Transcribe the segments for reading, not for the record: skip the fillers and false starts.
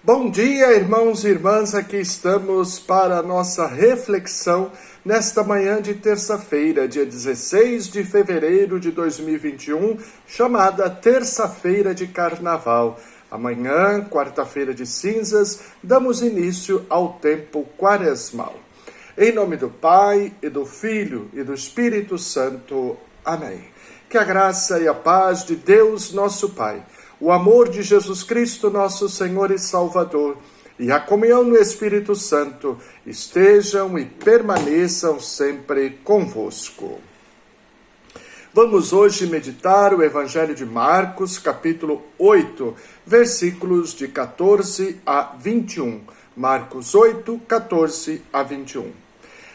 Bom dia, irmãos e irmãs, aqui estamos para a nossa reflexão nesta manhã de terça-feira, dia 16 de fevereiro de 2021, chamada Terça-feira de Carnaval. Amanhã, quarta-feira de cinzas, damos início ao tempo quaresmal. Em nome do Pai, e do Filho, e do Espírito Santo. Amém. Que a graça e a paz de Deus, nosso Pai, o amor de Jesus Cristo, nosso Senhor e Salvador, e a comunhão no Espírito Santo estejam e permaneçam sempre convosco. Vamos hoje meditar o Evangelho de Marcos, capítulo 8, versículos de 14 a 21. Marcos 8, 14 a 21.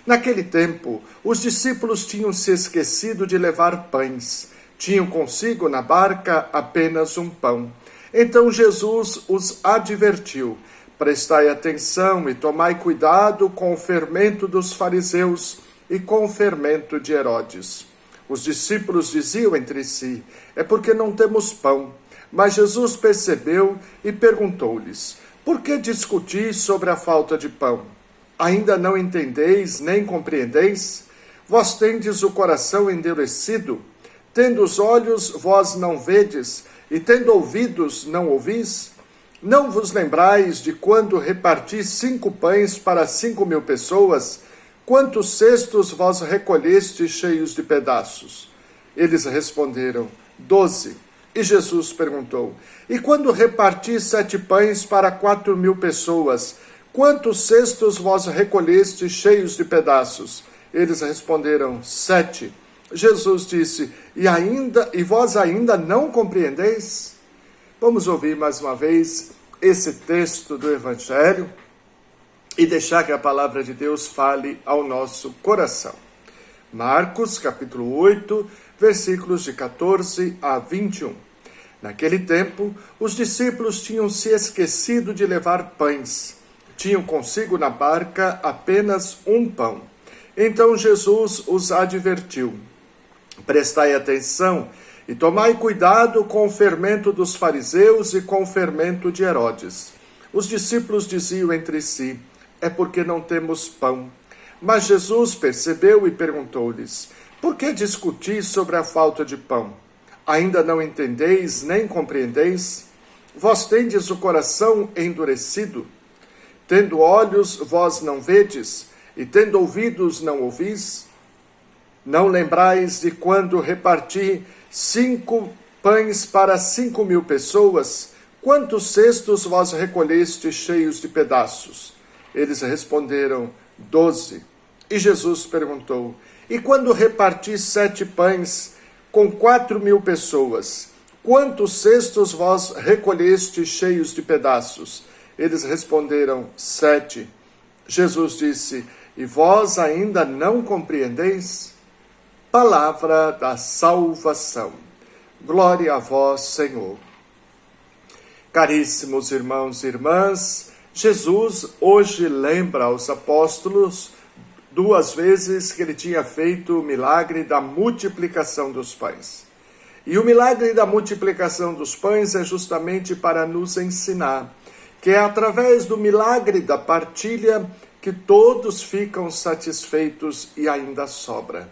Naquele tempo, os discípulos tinham se esquecido de levar pães. Tinham consigo na barca apenas um pão. Então Jesus os advertiu: prestai atenção e tomai cuidado com o fermento dos fariseus e com o fermento de Herodes. Os discípulos diziam entre si: é porque não temos pão. Mas Jesus percebeu e perguntou-lhes: por que discutis sobre a falta de pão? Ainda não entendeis nem compreendeis? Vós tendes o coração endurecido? Tendo os olhos, vós não vedes, e tendo ouvidos, não ouvis? Não vos lembrais de quando reparti 5 pães para 5.000 pessoas? Quantos cestos vós recolhestes cheios de pedaços? Eles responderam: 12. E Jesus perguntou: e quando reparti 7 pães para 4.000 pessoas, quantos cestos vós recolhestes cheios de pedaços? Eles responderam: 7. Jesus disse: e vós ainda não compreendeis? Vamos ouvir mais uma vez esse texto do Evangelho e deixar que a palavra de Deus fale ao nosso coração. Marcos, capítulo 8, versículos de 14 a 21. Naquele tempo, os discípulos tinham se esquecido de levar pães. Tinham consigo na barca apenas um pão. Então Jesus os advertiu: prestai atenção e tomai cuidado com o fermento dos fariseus e com o fermento de Herodes. Os discípulos diziam entre si: é porque não temos pão. Mas Jesus percebeu e perguntou-lhes: por que discutis sobre a falta de pão? Ainda não entendeis nem compreendeis? Vós tendes o coração endurecido? Tendo olhos, vós não vedes, e tendo ouvidos, não ouvis? Não lembrais de quando reparti 5 pães para 5.000 pessoas? Quantos cestos vós recolhestes cheios de pedaços? Eles responderam: 12. E Jesus perguntou: e quando reparti 7 pães com 4.000 pessoas, quantos cestos vós recolhestes cheios de pedaços? Eles responderam: 7. Jesus disse: e vós ainda não compreendeis? Palavra da salvação. Glória a vós, Senhor. Caríssimos irmãos e irmãs, Jesus hoje lembra aos apóstolos 2 vezes que ele tinha feito o milagre da multiplicação dos pães. E o milagre da multiplicação dos pães é justamente para nos ensinar que é através do milagre da partilha que todos ficam satisfeitos e ainda sobra.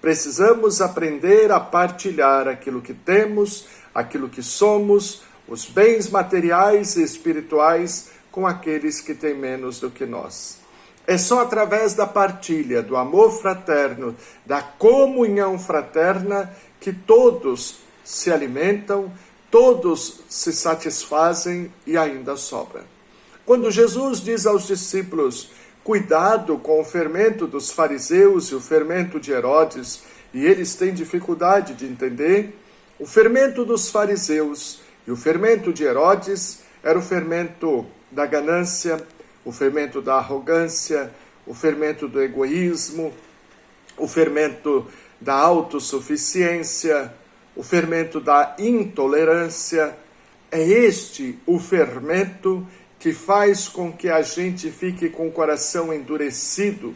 Precisamos aprender a partilhar aquilo que temos, aquilo que somos, os bens materiais e espirituais com aqueles que têm menos do que nós. É só através da partilha, do amor fraterno, da comunhão fraterna que todos se alimentam, todos se satisfazem e ainda sobra. Quando Jesus diz aos discípulos: cuidado com o fermento dos fariseus e o fermento de Herodes, e eles têm dificuldade de entender, o fermento dos fariseus e o fermento de Herodes era o fermento da ganância, o fermento da arrogância, o fermento do egoísmo, o fermento da autossuficiência, o fermento da intolerância. É este o fermento que faz com que a gente fique com o coração endurecido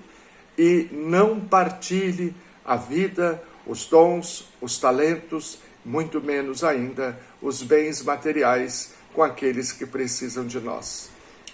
e não partilhe a vida, os dons, os talentos, muito menos ainda os bens materiais com aqueles que precisam de nós.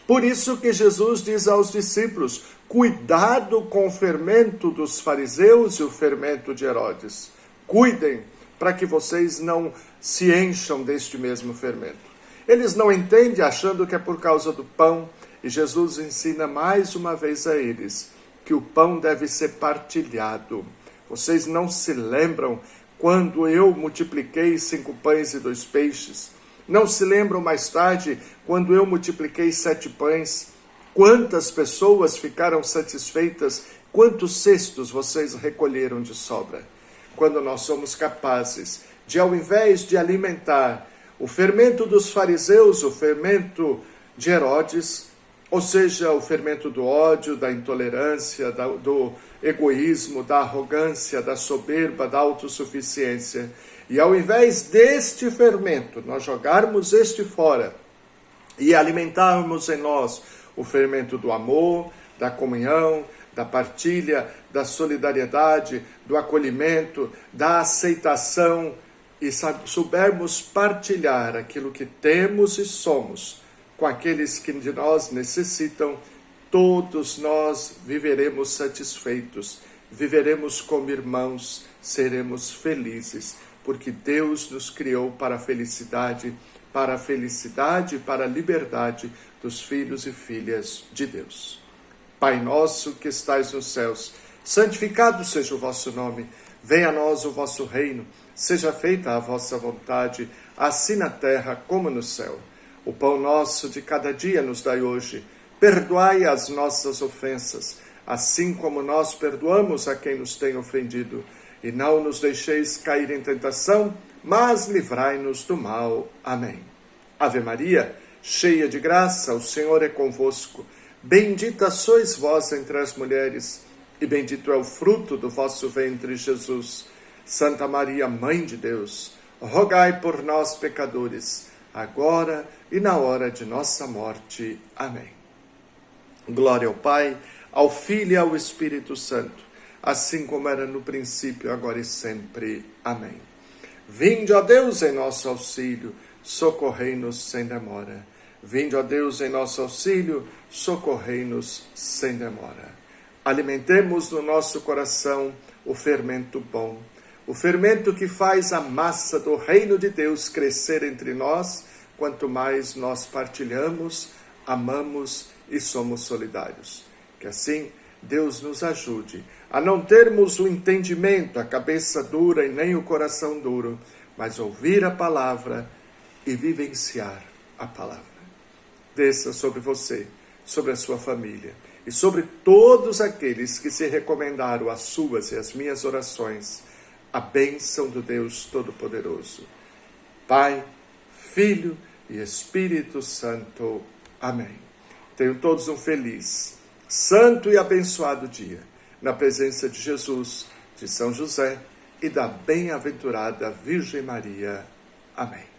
Por isso que Jesus diz aos discípulos: cuidado com o fermento dos fariseus e o fermento de Herodes. Cuidem para que vocês não se encham deste mesmo fermento. Eles não entendem, achando que é por causa do pão, e Jesus ensina mais uma vez a eles que o pão deve ser partilhado. Vocês não se lembram quando eu multipliquei 5 pães e 2 peixes? Não se lembram mais tarde quando eu multipliquei 7 pães? Quantas pessoas ficaram satisfeitas? Quantos cestos vocês recolheram de sobra? Quando nós somos capazes de, ao invés de alimentar o fermento dos fariseus, o fermento de Herodes, ou seja, o fermento do ódio, da intolerância, do egoísmo, da arrogância, da soberba, da autossuficiência, e ao invés deste fermento, nós jogarmos este fora e alimentarmos em nós o fermento do amor, da comunhão, da partilha, da solidariedade, do acolhimento, da aceitação, e soubermos partilhar aquilo que temos e somos com aqueles que de nós necessitam, todos nós viveremos satisfeitos, viveremos como irmãos, seremos felizes, porque Deus nos criou para a felicidade, para a liberdade dos filhos e filhas de Deus. Pai nosso que estais nos céus, santificado seja o vosso nome, venha a nós o vosso reino, seja feita a vossa vontade, assim na terra como no céu. O pão nosso de cada dia nos dai hoje, perdoai as nossas ofensas, assim como nós perdoamos a quem nos tem ofendido, e não nos deixeis cair em tentação, mas livrai-nos do mal. Amém. Ave Maria, cheia de graça, o Senhor é convosco. Bendita sois vós entre as mulheres, e bendito é o fruto do vosso ventre, Jesus. Santa Maria, Mãe de Deus, rogai por nós, pecadores, agora e na hora de nossa morte. Amém. Glória ao Pai, ao Filho e ao Espírito Santo, assim como era no princípio, agora e sempre. Amém. Vinde, ó Deus, em nosso auxílio, socorrei-nos sem demora. Vinde, ó Deus, em nosso auxílio, socorrei-nos sem demora. Alimentemos no nosso coração o fermento bom, o fermento que faz a massa do reino de Deus crescer entre nós, quanto mais nós partilhamos, amamos e somos solidários. Que assim Deus nos ajude a não termos o entendimento, a cabeça dura e nem o coração duro, mas ouvir a palavra e vivenciar a palavra. Desça sobre você, sobre a sua família e sobre todos aqueles que se recomendaram às suas e às minhas orações, a bênção do Deus Todo-Poderoso. Pai, Filho e Espírito Santo. Amém. Tenham todos um feliz, santo e abençoado dia, na presença de Jesus, de São José e da bem-aventurada Virgem Maria. Amém.